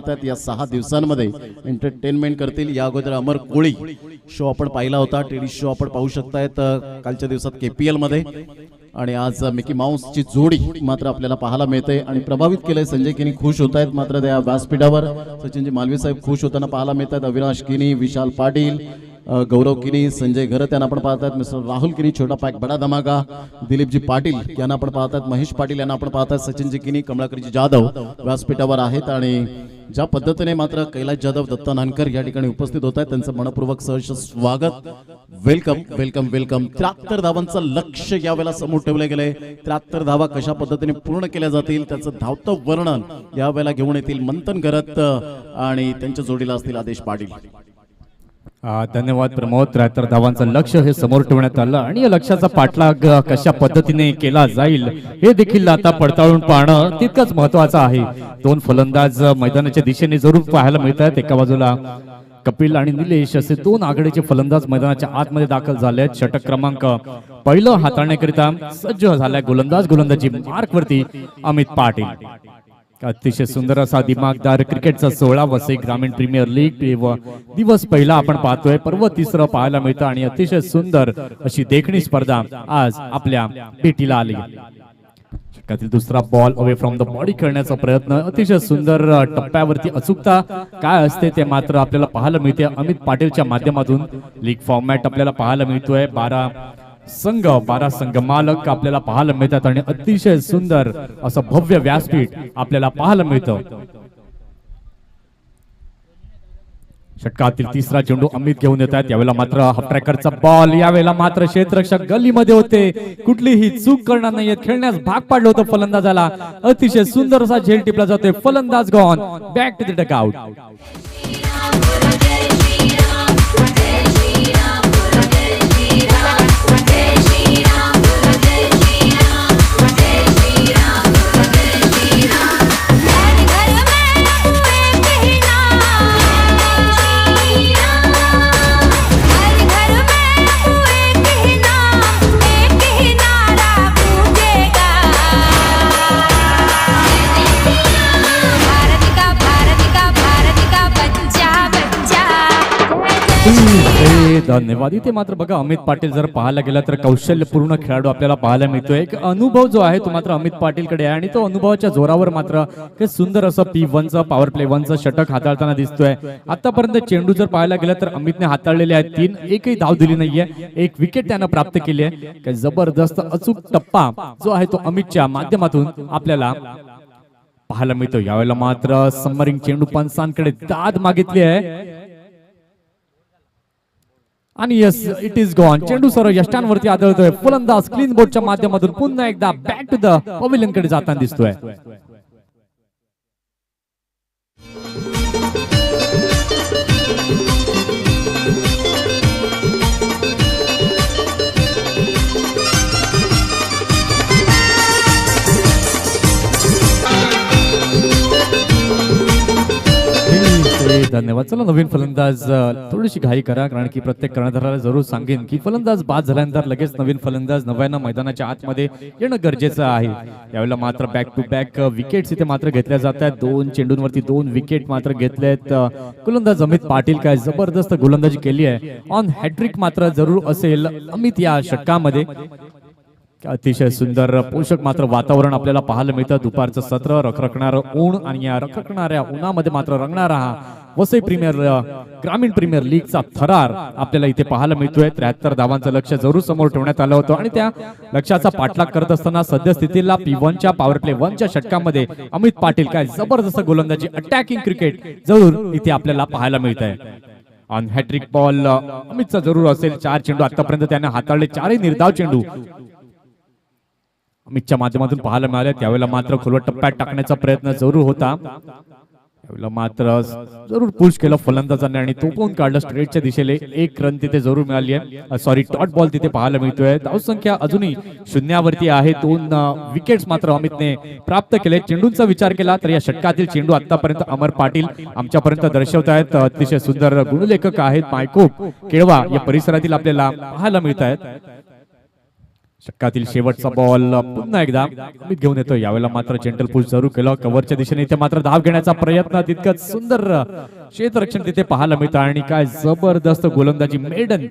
मिळतात या 6 दिवसांमध्ये एंटरटेनमेंट करतील। या अगोदर अमर कोळी शो आपण पाहिला होता, टेडी शो आपण पाहू शकतायत कालच्या दिवसात KPL मध्ये, आणि आज मिकी माऊसची जोडी मात्र आपल्याला पाहायला मिळते आणि प्रभावित केलंय। संजय किनी खुश होत आहेत मात्र त्या व्यासपीठावर सचिनजी मालवी साहेब खुश होताना पाहायला मिळतात। अविनाश किनी, विशाल पाटील, गौरव किनी, संजय घरत यांना आपण पाहतात, मिस्टर राहुल किनी छोटा पॅक बडा धमाका, दिलीपजी पाटील यांना आपण पाहतात, महेश पाटील यांना आपण पाहतात, सचिनजी किनी, कमलाकरजी जाधव व्यासपीठावर आहेत। आणि ज्या पद्धतीने मात्र कैलास जाधव, दत्ता नानकर या ठिकाणी उपस्थित होत आहेत त्यांचं मनपूर्वक सहर्ष स्वागत। Welcome welcome welcome. 73 धावांचं लक्ष यावेळेला समोर ठेवले गेले। 73 धावा कशा पद्धतीने पूर्ण केल्या जातील त्याचं धावतं वर्णन यावेळेला घेऊन येतील मंथन करत आणि त्यांच्या जोडीला असतील आदेश पाटील। धन्यवाद प्रमोद। 73 धावांचं लक्ष हे समोर ठेवण्यात आलं आणि या लक्ष्याचा पाठलाग कशा पद्धतीने केला जाईल हे देखील आता पडताळून पाहणं तितकंच महत्त्वाचं आहे। 2 फलंदाज मैदानाच्या दिशेने जरूर पाहायला मिळतात। एका बाजूला कपिल आणि निलेश असे 2 आघाडीचे फलंदाज मैदानाच्या आतमध्ये दाखल झाले आहेत। षटक क्रमांक पहिलं हाताळण्याकरिता सज्ज झालाय गोलंदाजी मार्क वरती अमित पाटील। अतिशय सुंदर असा दिमागदार क्रिकेटचा 16 वसई ग्रामीण प्रीमियर लीग दिवस पहिला आपण पाहतोय, पर्व तिसरं पाहायला मिळतं आणि अतिशय सुंदर अशी देखणी स्पर्धा आज आपल्या भेटीला आली। षटकातील दुसरा ball away from the body खेळण्याचा प्रयत्न, अतिशय सुंदर टप्प्यावरती अचूकता काय असते ते मात्र आपल्याला पाहायला मिळते अमित पाटीलच्या माध्यमातून। लीग फॉर्मॅट आपल्याला पाहायला मिळतोय, 12 संघ मालक आपल्याला पाहायला मिळतात आणि अतिशय सुंदर असं भव्य व्यासपीठ आपल्याला पाहायला मिळतं। षटकातील तिसरा चेंडू अमित घेऊन येत आहेत। यावेळेला मात्र हाफ ट्रॅकरचा बॉल, यावेळेला मात्र क्षेत्ररक्षक गल्लीमध्ये होते, कुठलीही चूक करणार नाहीये, खेळण्यास भाग पाडलं होतं फलंदाजाला। अतिशय सुंदर असा झेल टिपला जातोय, फलंदाज gone back to the dugout. धन्यवाद। इथे मात्र बघा अमित पाटील जर पाहायला गेला तर कौशल्यपूर्ण खेळाडू आपल्याला पाहायला मिळतोय। एक अनुभव जो आहे तो मात्र अमित पाटीलकडे आहे आणि तो अनुभवाच्या जोरावर मात्र सुंदर असं P1चं पॉवर प्ले 1चं षटक हाताळताना दिसतोय। आतापर्यंत चेंडू जर पाहायला गेला तर अमितने हाताळलेले आहेत 3, एकही धाव दिली नाहीये, 1 विकेट त्यानं प्राप्त केली आहे। जबरदस्त अचूक टप्पा जो आहे तो अमितच्या माध्यमातून आपल्याला पाहायला मिळतो। यावेळेला मात्र सबमरिंग चेंडू पंचांकडे दाद मागितली आहे आणि यस इट इज गॉन। चेंडू सर्व यष्टांवरती आदळतोय, फलंदाज क्लीन बोर्डच्या माध्यमातून पुन्हा एकदा बॅक टू द पवेलियन कडे जाताना दिसतोय। धन्यवाद। चला नवीन फलंदाज थोडीशी घाई करा, कारण की प्रत्येक कर्णधाराला जरूर सांगेन की फलंदाज बाद झाल्यानंतर लगेच नवीन फलंदाज नव्यानं मैदानाच्या आतमध्ये येणं गरजेचं आहे। यावेळेला मात्र बॅक टू बॅक विकेट्स इथे मात्र घेतल्या जात आहेत। 2 चेंडूंवरती 2 विकेट मात्र घेतलेत। गोलंदाज अमित पाटील काय जबरदस्त गोलंदाजी केली आहे, ऑन हॅट्रिक मात्र जरूर असेल अमित या षटकामध्ये। अतिशय सुंदर पोषक मात्र वातावरण आपल्याला पाहायला मिळतं। दुपारचं सत्र, रखरखणारं ऊन आणि या रखरखणाऱ्या उन्हामध्ये मात्र रंगणारा हा वसई ग्रामीण प्रीमियर लीगचा थरार आपल्याला इथे पाहायला मिळतोय। 73 धावांचं लक्ष जरूर समोर ठेवण्यात आलं होतं आणि त्या लक्ष्याचा पाठलाग करत असताना सद्यस्थितीला P1च्या पॉवर प्ले 1च्या षटकामध्ये अमित पाटील काय जबरदस्त गोलंदाजी, अटॅकिंग क्रिकेट जरूर इथे आपल्याला पाहायला मिळत आहे। ऑन हॅट्रिक बॉल अमितचा जरूर असेल। 4 चेंडू आतापर्यंत त्याने हाताळले, 4ही निर्धाव चेंडू अमितच्या माध्यमातून पाहायला मिळाले। त्यावेळेला मात्र खोलवर टप्प्यात टाकण्याचा प्रयत्न जरूर होता, त्यावेळेला मात्र जरूर पुश केलं फलंदाजांनी आणि तो पण काढलं स्ट्रेटच्या दिशेने। 1 रन तिथे जरूर मिळाली आहे, सॉरी डॉट बॉल तिथे पाहायला मिळतोय। धावसंख्या अजूनही शून्यावरती आहे। 2 विकेट्स मात्र अमितने प्राप्त केले। चेंडूंचा विचार केला तर या षटकातील चेंडू आतापर्यंत अमर पाटील आमच्यापर्यंत दर्शवत आहेत। अतिशय सुंदर गुणलेखक आहेत, मायकोप केळवा या परिसरातील आपल्याला पाहायला मिळत आहेत। षटकातील शेवटचा बॉल पुन्हा एकदा अमित घेऊन येतो. यावेळेला मात्र जेंटल पुश जरूर केलं कव्हरच्या दिशेने. इथे मात्र धाव घेण्याचा प्रयत्न, तितकंच सुंदर क्षेत्ररक्षण तिथे पाहायला मिळतं आणि काय जबरदस्त गोलंदाजी. मेडन